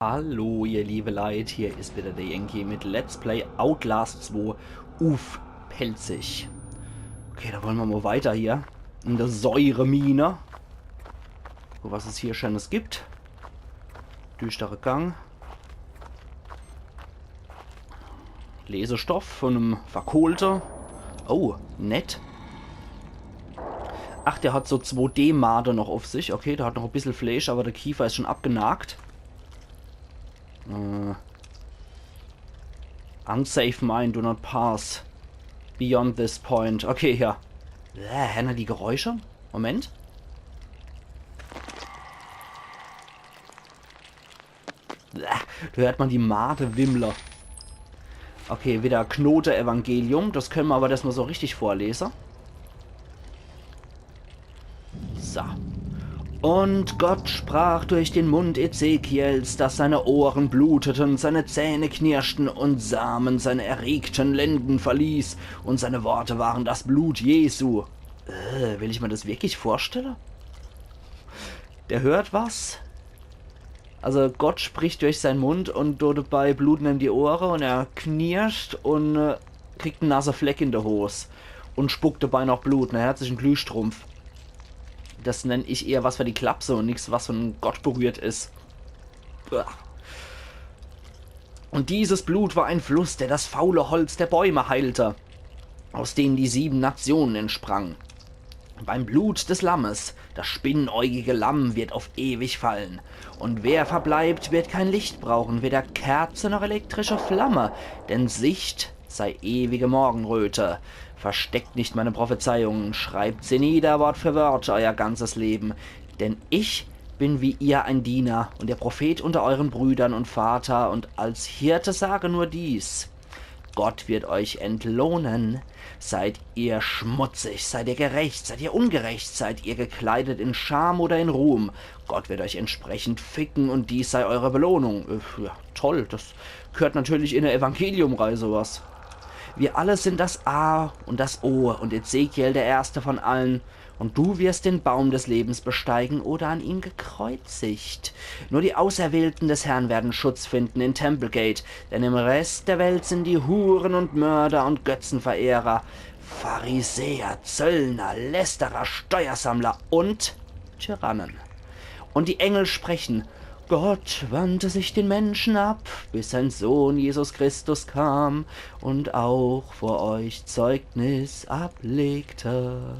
Hallo ihr liebe Leute, hier ist wieder der Yankee mit Let's Play Outlast 2 Uff, pelzig. Okay, da wollen wir mal weiter hier. In der Säuremine. So, was es hier Schönes gibt. Düsterer Gang. Lesestoff von einem Verkohlter. Oh, nett. Ach, der hat so 2D-Made noch auf sich. Okay, der hat noch ein bisschen Fleisch, aber der Kiefer ist schon abgenagt. Unsafe mine, do not pass. Beyond this point. Okay, ja. Hänner die Geräusche? Moment. Da hört man die Made-Wimmler. Okay, wieder Knote-Evangelium. Das können wir aber das mal so richtig vorlesen. So. Und Gott sprach durch den Mund Ezekiels, dass seine Ohren bluteten, seine Zähne knirschten und Samen seine erregten Lenden verließ, und seine Worte waren das Blut Jesu. Will ich mir das wirklich vorstellen? Der hört was? Also Gott spricht durch seinen Mund und dabei bluten ihm die Ohren und er knirscht und kriegt einen nassen Fleck in der Hose und spuckt dabei noch Blut. Er hat sich einen Glühstrumpf. Das nenne ich eher was für die Klapse und nichts, was von Gott berührt ist. Und dieses Blut war ein Fluss, der das faule Holz der Bäume heilte, aus denen die 7 Nationen entsprangen. Beim Blut des Lammes, das spinnäugige Lamm, wird auf ewig fallen. Und wer verbleibt, wird kein Licht brauchen, weder Kerze noch elektrische Flamme, denn Sicht sei ewige Morgenröte. Versteckt nicht meine Prophezeiungen, schreibt sie nieder, Wort für Wort, euer ganzes Leben. Denn ich bin wie ihr ein Diener und der Prophet unter euren Brüdern und Vater, und als Hirte sage nur dies: Gott wird euch entlohnen. Seid ihr schmutzig, seid ihr gerecht, seid ihr ungerecht, seid ihr gekleidet in Scham oder in Ruhm. Gott wird euch entsprechend ficken und dies sei eure Belohnung. Ja, toll, das gehört natürlich in der Evangeliumreihe sowas. Wir alle sind das A und das O und Ezekiel der erste von allen. Und du wirst den Baum des Lebens besteigen oder an ihm gekreuzigt. Nur die Auserwählten des Herrn werden Schutz finden in Templegate, denn im Rest der Welt sind die Huren und Mörder und Götzenverehrer, Pharisäer, Zöllner, Lästerer, Steuersammler und Tyrannen. Und die Engel sprechen: Gott wandte sich den Menschen ab, bis sein Sohn Jesus Christus kam und auch vor euch Zeugnis ablegte.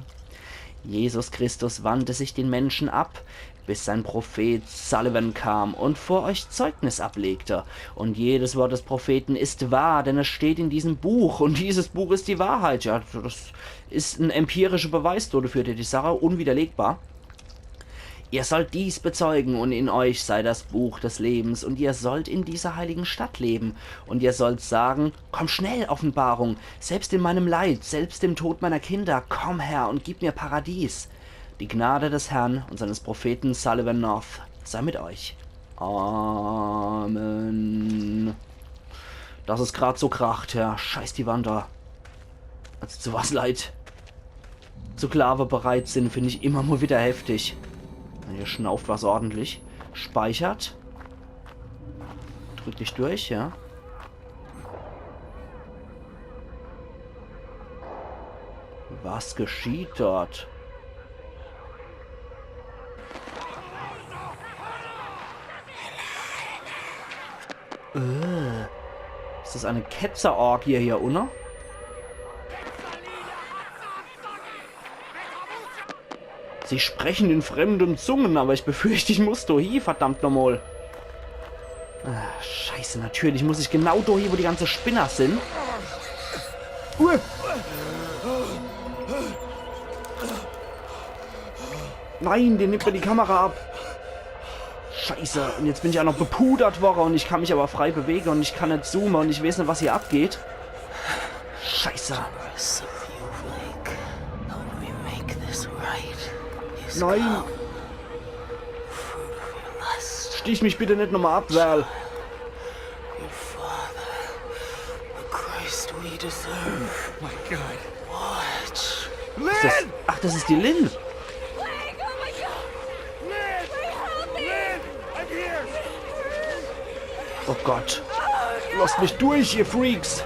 Jesus Christus wandte sich den Menschen ab, bis sein Prophet Sullivan kam und vor euch Zeugnis ablegte. Und jedes Wort des Propheten ist wahr, denn es steht in diesem Buch, und dieses Buch ist die Wahrheit. Ja, das ist ein empirischer Beweis dafür, die Sache unwiderlegbar. Ihr sollt dies bezeugen, und in euch sei das Buch des Lebens, und ihr sollt in dieser heiligen Stadt leben. Und ihr sollt sagen: Komm schnell, Offenbarung, selbst in meinem Leid, selbst im Tod meiner Kinder, komm Herr und gib mir Paradies. Die Gnade des Herrn und seines Propheten Sullivan North sei mit euch. Amen. Dass es gerade so kracht, ja, scheiß die Wander. Also zu was Leid zu Sklave bereit sind, finde ich immer mal wieder heftig. Hier schnauft was ordentlich. Speichert. Drück dich durch, ja. Was geschieht dort? Ist das eine Ketzerorgie hier unten? Sie sprechen in fremden Zungen, aber ich befürchte, ich muss hier, verdammt nochmal. Scheiße, natürlich muss ich genau hier, wo die ganzen Spinner sind. Nein, den nimmt mir die Kamera ab. Scheiße, und jetzt bin ich auch noch bepudert worden und ich kann mich aber frei bewegen und ich kann nicht zoomen und ich weiß nicht, was hier abgeht. Scheiße. Nein! Stich mich bitte nicht nochmal ab, Val. Ist das, ach, das ist die Lynn. Oh Gott. Lasst mich durch, ihr Freaks.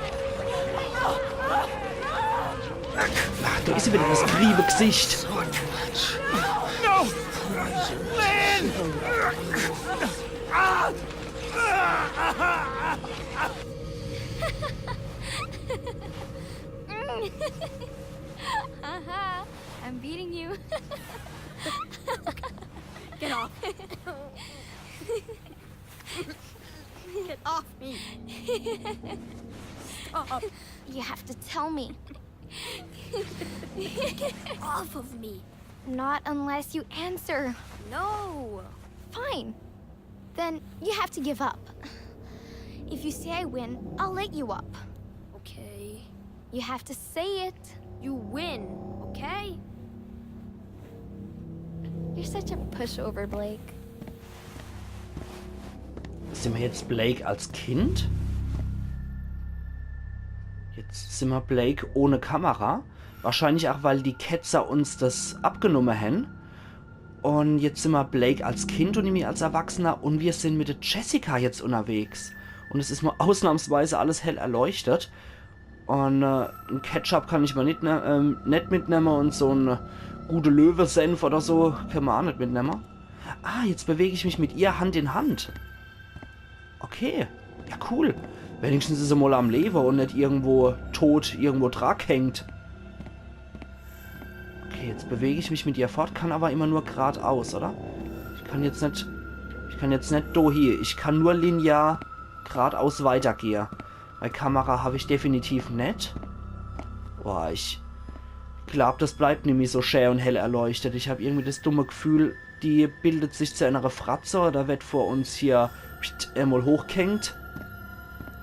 Ach, da ist ja wieder das Griebegesicht. No! Lynn! Haha, I'm beating you. Get off. Get off me. Stop. You have to tell me. Get off of me. Not unless you answer. No. Fine. Then you have to give up. If you say I win, I'll let you up. Okay. You have to say it. You win, okay? You're such a pushover, Blake. Sind wir jetzt Blake als Kind? Jetzt sind wir Blake ohne Kamera. Wahrscheinlich auch, weil die Ketzer uns das abgenommen haben. Und jetzt sind wir Blake als Kind und ich als Erwachsener. Und wir sind mit der Jessica jetzt unterwegs. Und es ist mal ausnahmsweise alles hell erleuchtet. Und ein Ketchup kann ich mal nicht mitnehmen. Und so ein gute Löwensenf oder so können wir auch nicht mitnehmen. Ah, jetzt bewege ich mich mit ihr Hand in Hand. Okay, ja cool. Wenigstens ist sie mal am Leben und nicht irgendwo tot, irgendwo Trag hängt. Okay, jetzt bewege ich mich mit ihr fort, kann aber immer nur geradeaus, oder? Ich kann jetzt nicht da hier. Ich kann nur linear geradeaus weitergehen. Bei Kamera habe ich definitiv nicht. Boah, ich glaube, das bleibt nämlich so schön und hell erleuchtet. Ich habe irgendwie das dumme Gefühl, die bildet sich zu einer Fratze. Da wird vor uns hier einmal hochgehängt.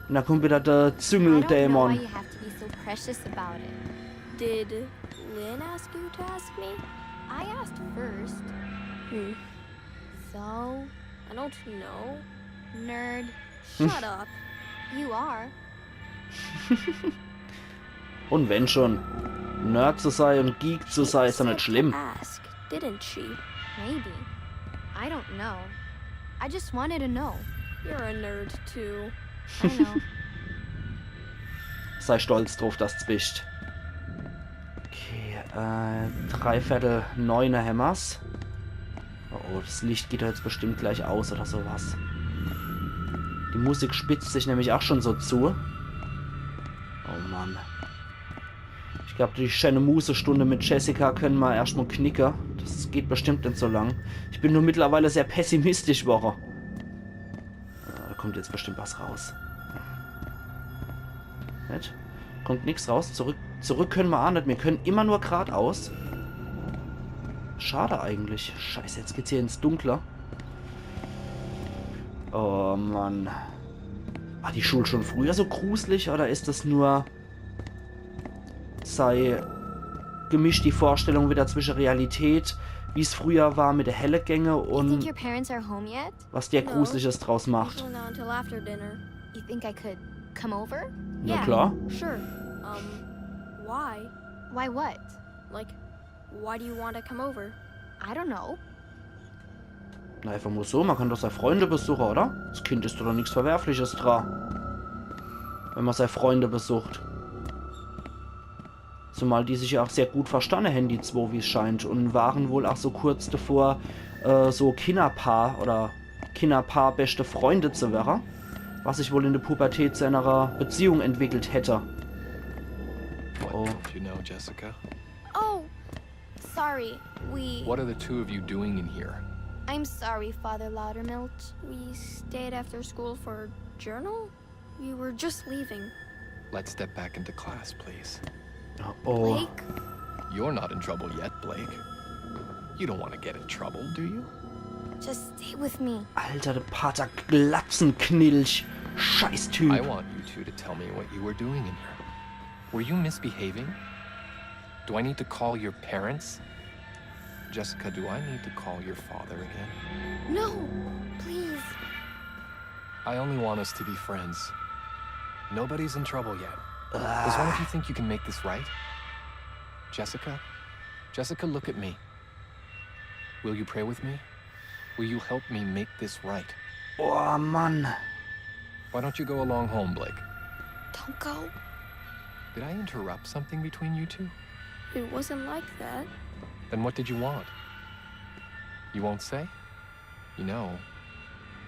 Und da kommt wieder der I don't know why Züngeldämon. you have to be so precious about it. Did Lynn ask you to ask me? I asked first. So, I don't know. nerd, Shut up. you are. Und wenn schon, Nerd zu sein und Geek zu sein, ist doch nicht schlimm. Ask, didn't she? Maybe. I don't know. I just wanted to know. You're a nerd too. I know. Sei stolz drauf, dass du bist. Okay, 8:45 Hämmers. Oh, das Licht geht doch jetzt bestimmt gleich aus oder sowas. Die Musik spitzt sich nämlich auch schon so zu. Oh Mann. Ich glaube, die schöne Musestunde mit Jessica können wir erstmal knicken. Das geht bestimmt nicht so lang. Ich bin nur mittlerweile sehr pessimistisch, Woche. Da kommt jetzt bestimmt was raus. Nicht? Kommt nichts raus. Zurück können wir auch nicht. Wir können immer nur geradeaus. Schade eigentlich. Scheiße, jetzt geht's hier ins Dunkle. Oh Mann. War die Schule schon früher so gruselig oder ist das nur... sei gemischt die Vorstellung wieder zwischen Realität, wie es früher war mit der helle Gänge You think und your parents are home yet? was der No. Gruseliges draus macht. Usually not until after dinner. You think I could come over? Na Yeah. klar. Sure. Why? Why what? Like, why do you want to come over? I don't know. Na, einfach nur so, man kann doch seine Freunde besuchen, oder? Das Kind ist doch nichts Verwerfliches dran. Wenn man seine Freunde besucht. Zumal die sich ja auch sehr gut verstanden haben, die zwei, wie es scheint. Und waren wohl auch so kurz davor, so Kinderpaar oder Kinderpaar beste Freunde zu werden. Was sich wohl in der Pubertät zu einer Beziehung entwickelt hätte. What Oh. don't you know, Jessica? Oh, sorry. What are the two of you doing in here? I'm sorry, Father Loudermilk. We stayed after school for journal? We were just leaving. Let's step back into class, please. Oh. Blake? You're not in trouble yet, Blake. You don't want to get in trouble, do you? Just stay with me. Alter, der Pater Glatzenknilch. Scheiß-Typ. I want you two to tell me what you were doing in here. Were you misbehaving? Do I need to call your parents? Jessica, do I need to call your father again? No, please. I only want us to be friends. Nobody's in trouble yet. Does one of you think you can make this right? Jessica? Jessica, look at me. Will you pray with me? Will you help me make this right? Oh, Mann. Why don't you go along home, Blake? Don't go. Did I interrupt something between you two? It wasn't like that. Then what did you want? You won't say? You know,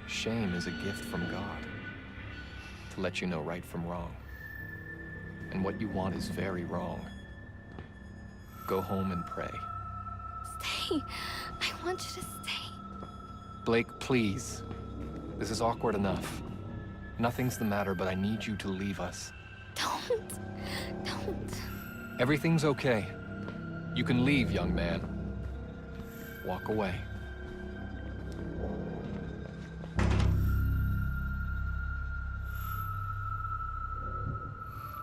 shame is a gift from God. To let you know right from wrong. And what you want is very wrong. Go home and pray. Stay. I want you to stay. Blake, please. This is awkward enough. Nothing's the matter, but I need you to leave us. Don't. Everything's okay. You can leave, young man. Walk away.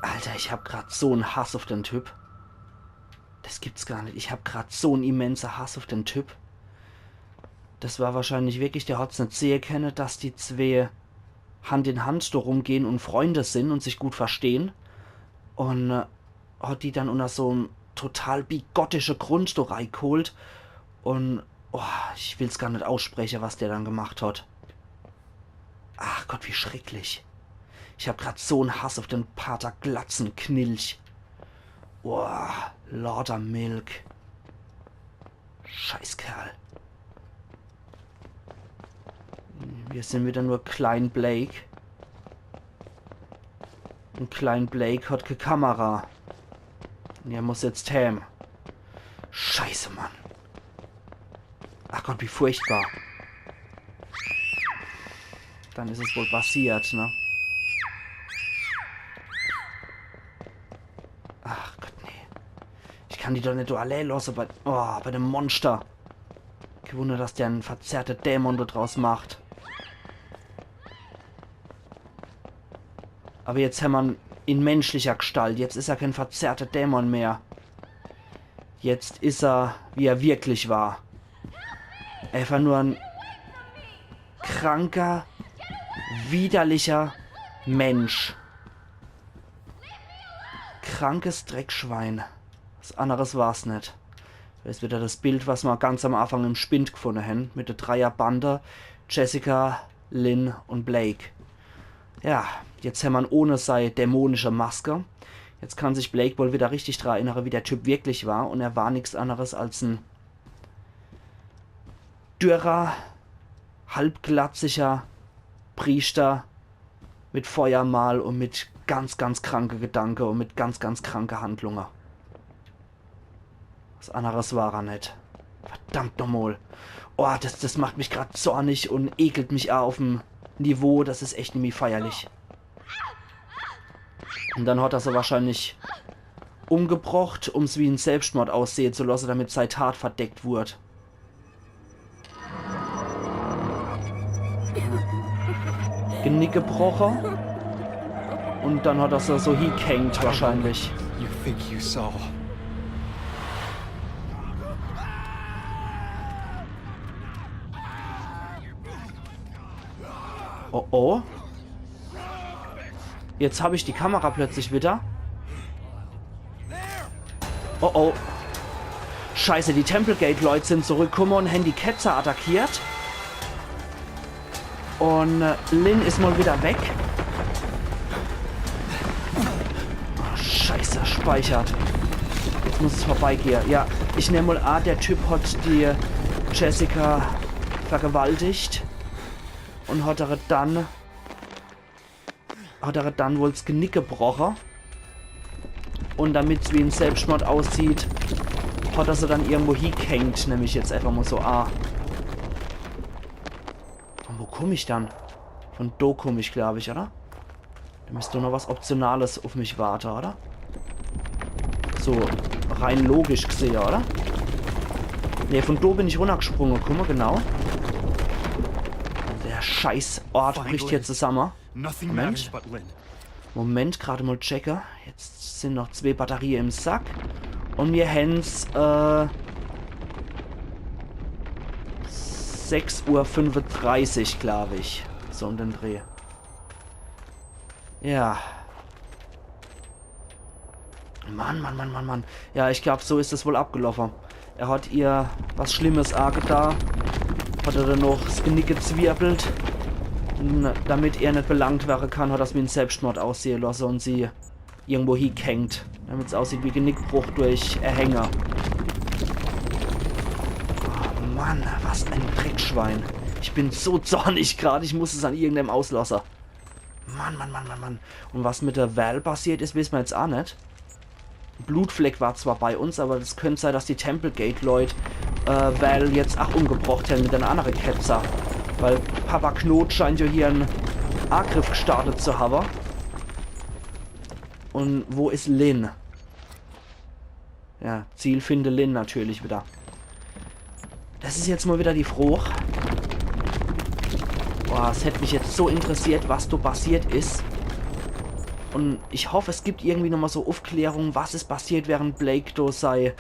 Alter, ich hab grad so einen Hass auf den Typ. Das gibt's gar nicht. Ich hab grad so einen immensen Hass auf den Typ. Das war wahrscheinlich wirklich, der hat's nicht sehen können, dass die zwei Hand in Hand da rumgehen und Freunde sind und sich gut verstehen. Und hat die dann unter so einem total bigottischen Grund da reingeholt. Und oh, ich will's gar nicht aussprechen, was der dann gemacht hat. Ach Gott, wie schrecklich. Ich hab grad so einen Hass auf den Pater Glatzenknilch. Oh, lauter Milk. Scheißkerl. Wir sind wieder nur Klein Blake. Und Klein Blake hat keine Kamera. Und er muss jetzt heim. Scheiße, Mann. Ach Gott, wie furchtbar. Dann ist es wohl passiert, ne? Ach Gott, nee. Ich kann die doch nicht allein lassen bei dem Monster. Kein Wunder, dass der einen verzerrten Dämon da draus macht. Aber jetzt haben wir ihn in menschlicher Gestalt. Jetzt ist er kein verzerrter Dämon mehr. Jetzt ist er, wie er wirklich war. Einfach nur ein kranker, widerlicher Mensch. Krankes Dreckschwein. Was anderes war's nicht. Das ist wieder das Bild, was wir ganz am Anfang im Spind gefunden haben. Mit der Dreierbande. Jessica, Lynn und Blake. Ja, jetzt haben wir ohne seine dämonische Maske. Jetzt kann sich Blake wohl wieder richtig daran erinnern, wie der Typ wirklich war. Und er war nichts anderes als ein dürrer, halbglatziger Priester mit Feuermal und mit ganz, ganz kranke Gedanken und mit ganz, ganz kranke Handlungen. Was anderes war er nicht. Verdammt nochmal. Oh, das macht mich gerade zornig und ekelt mich auch auf dem Niveau. Das ist echt irgendwie feierlich. Und dann hat er sie wahrscheinlich umgebracht, um es wie ein Selbstmord aussehen zu lassen, damit seine Tat verdeckt wurde. Genick gebrochen. Und dann hat er sie so hingehängt wahrscheinlich. You think you saw. Oh oh. Jetzt habe ich die Kamera plötzlich wieder. Oh oh. Scheiße, die Templegate-Leute sind zurückgekommen und haben die Ketzer attackiert. Und Lynn ist mal wieder weg. Oh, scheiße, speichert. Jetzt muss es vorbeigehen. Ja, ich nehme mal an, der Typ hat die Jessica vergewaltigt. Und hat er dann wohl das Genick gebrochen. Und damit es wie ein Selbstmord aussieht, hat er sie dann irgendwo hingehängt, nämlich jetzt einfach mal so Und wo komme ich dann? Von da komme ich, glaube ich, oder? Da müsste noch was Optionales auf mich warten, oder? So, rein logisch gesehen, oder? Ne, von da bin ich runtergesprungen, guck mal, genau. Der scheiß Ort bricht hier zusammen. Moment, gerade mal checken. Jetzt sind noch 2 Batterien im Sack. Und wir haben es 6:35 Uhr, glaube ich. So um den Dreh. Ja. Mann. Ja, ich glaube, so ist es wohl abgelaufen. Er hat ihr was Schlimmes angetan. Hat er dann noch das Genick gezwirbelt. Und damit er nicht belangt werden kann, hat er es wie ein Selbstmord aussehen lassen und sie irgendwo hingehängt. Damit es aussieht wie Genickbruch durch Erhänger. Oh Mann, was ein Dreckschwein. Ich bin so zornig gerade, ich muss es an irgendeinem auslassen. Mann, Mann, Mann, Mann, Mann. Und was mit der Val passiert ist, wissen wir jetzt auch nicht. Blutfleck war zwar bei uns, aber das könnte sein, dass die Templegate-Leute Val jetzt auch umgebracht haben mit einer anderen Ketzer. Weil Papa Knot scheint ja hier einen Angriff gestartet zu haben. Und wo ist Lynn? Ja, Ziel finde Lynn natürlich wieder. Das ist jetzt mal wieder die Frucht. Boah, es hätte mich jetzt so interessiert, was da passiert ist. Und ich hoffe, es gibt irgendwie nochmal so Aufklärung, was ist passiert, während Blake da sei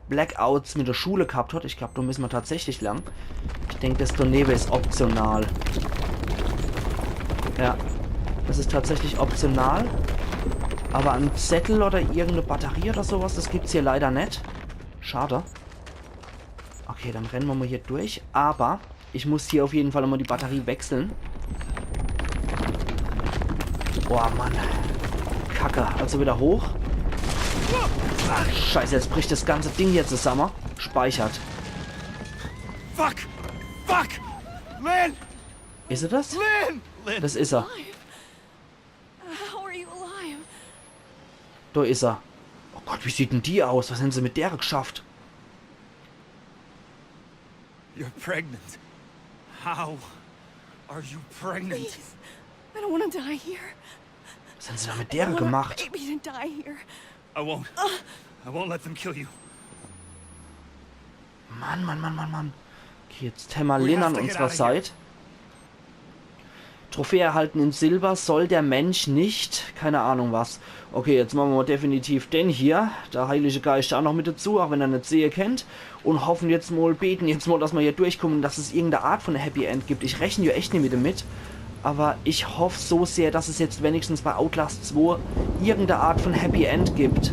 Blackouts mit der Schule gehabt hat. Ich glaube, da müssen wir tatsächlich lang. Ich denke, das daneben ist optional. Ja, das ist tatsächlich optional. Aber ein Zettel oder irgendeine Batterie oder sowas, das gibt es hier leider nicht. Schade. Okay, dann rennen wir mal hier durch. Aber ich muss hier auf jeden Fall nochmal die Batterie wechseln. Boah, Mann. Kacke. Also wieder hoch. Ach, scheiße, jetzt bricht das ganze Ding hier zusammen. Speichert. Fuck! Fuck! Lynn! Ist er das? Lynn! Lynn! Das ist er. How are you alive? Da ist er. Oh Gott, wie sieht denn die aus? Was haben sie mit der geschafft? You're pregnant. How are you pregnant? Please. I don't want to die here. Was haben sie da mit der gemacht? Baby to die here. I won't let them kill you. Mann, Mann, Mann, Mann, Mann. Okay, jetzt haben wir Lynn an unserer Seite. Trophäe erhalten in Silber, soll der Mensch nicht. Keine Ahnung was. Okay, jetzt machen wir mal definitiv den hier. Der Heilige Geist auch noch mit dazu, auch wenn er nicht sehe kennt. Und hoffen jetzt mal, beten jetzt mal, dass wir hier durchkommen, dass es irgendeine Art von Happy End gibt. Ich rechne ja echt nicht mit. Aber ich hoffe so sehr, dass es jetzt wenigstens bei Outlast 2 irgendeine Art von Happy End gibt.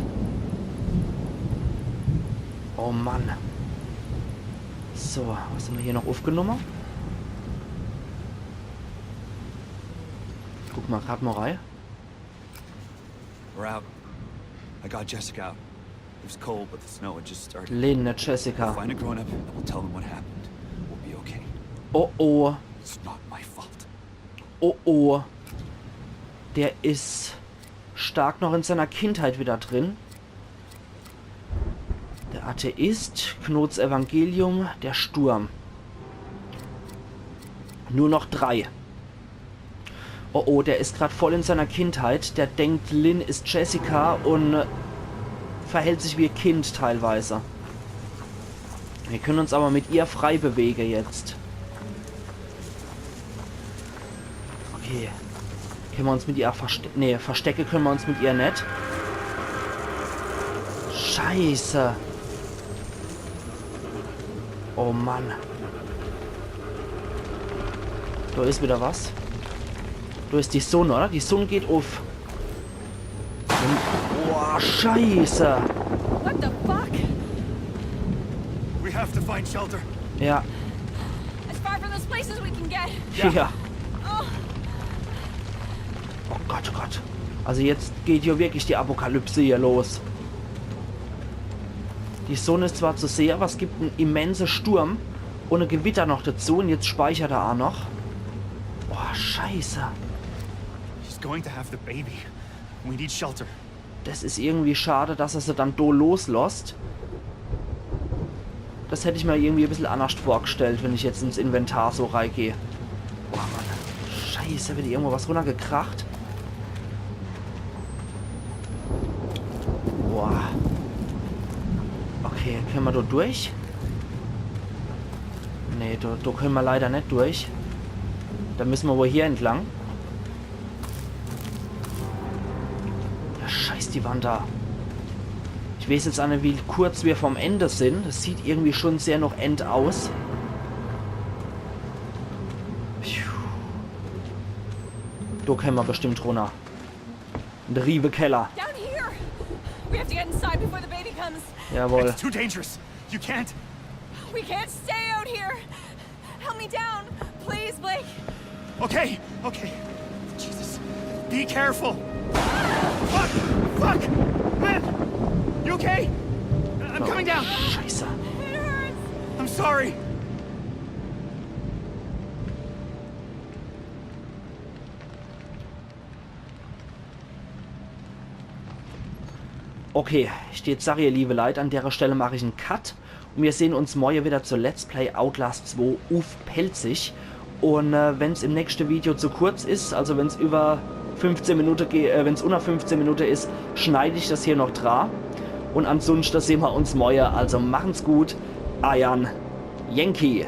Oh Mann. So, was haben wir hier noch aufgenommen? Guck mal, gerade mal rein. We're out. I got Jessica out. It was cold, but the snow had just started. Lynn, We'll Jessica. find a grown-up and we'll tell them what happened. We'll be okay. Oh oh. It's not my fault. Oh oh. Der ist stark noch in seiner Kindheit wieder drin. Der Atheist, Knots Evangelium, der Sturm. Nur noch 3. Oh oh, der ist gerade voll in seiner Kindheit. Der denkt, Lynn ist Jessica und verhält sich wie ein Kind teilweise. Wir können uns aber mit ihr frei bewegen jetzt. Okay. Können wir uns mit ihr verstecken? Ne, verstecken können wir uns mit ihr nicht. Scheiße. Oh Mann. Da ist wieder was. Da ist die Sonne, oder? Die Sonne geht auf. Boah, Scheiße. What the fuck? We have to find shelter. Ja. As far from those places we can get. Ja. Oh Gott, oh Gott. Also jetzt geht hier wirklich die Apokalypse hier los. Die Sonne ist zwar zu sehen, aber es gibt einen immensen Sturm und ein Gewitter noch dazu. Und jetzt speichert er auch noch. Boah, Scheiße. She's going to have the baby. We need shelter. Das ist irgendwie schade, dass er sie dann do loslässt. Das hätte ich mir irgendwie ein bisschen anders vorgestellt, wenn ich jetzt ins Inventar so reingehe. Boah, Mann. Scheiße, wird irgendwo was runtergekracht. Boah. Okay, können wir da durch? Nee, da können wir leider nicht durch. Da müssen wir wohl hier entlang. Ja, scheiß die Wand da. Ich weiß jetzt auch nicht, wie kurz wir vom Ende sind. Das sieht irgendwie schon sehr noch End aus. Da können wir bestimmt runter. Der Riebekeller. Down here. We have to get inside before the baby comes. Jawohl. It's too dangerous. You can't. We can't stay out here. Help me down. Please, Blake. Okay, okay. Jesus. Be careful. Fuck! Fuck! Man! You okay? I'm coming down. Scheiße. It hurts. I'm sorry. Okay, jetzt sage ihr liebe Leute, an der Stelle mache ich einen Cut. Und wir sehen uns morgen wieder zu Let's Play Outlast 2 auf Pelzig. Und wenn es im nächsten Video zu kurz ist, also wenn es über 15 Minuten geht, wenn es unter 15 Minuten ist, schneide ich das hier noch dran. Und ansonsten sehen wir uns morgen. Also machen's gut. Ayan Yankee.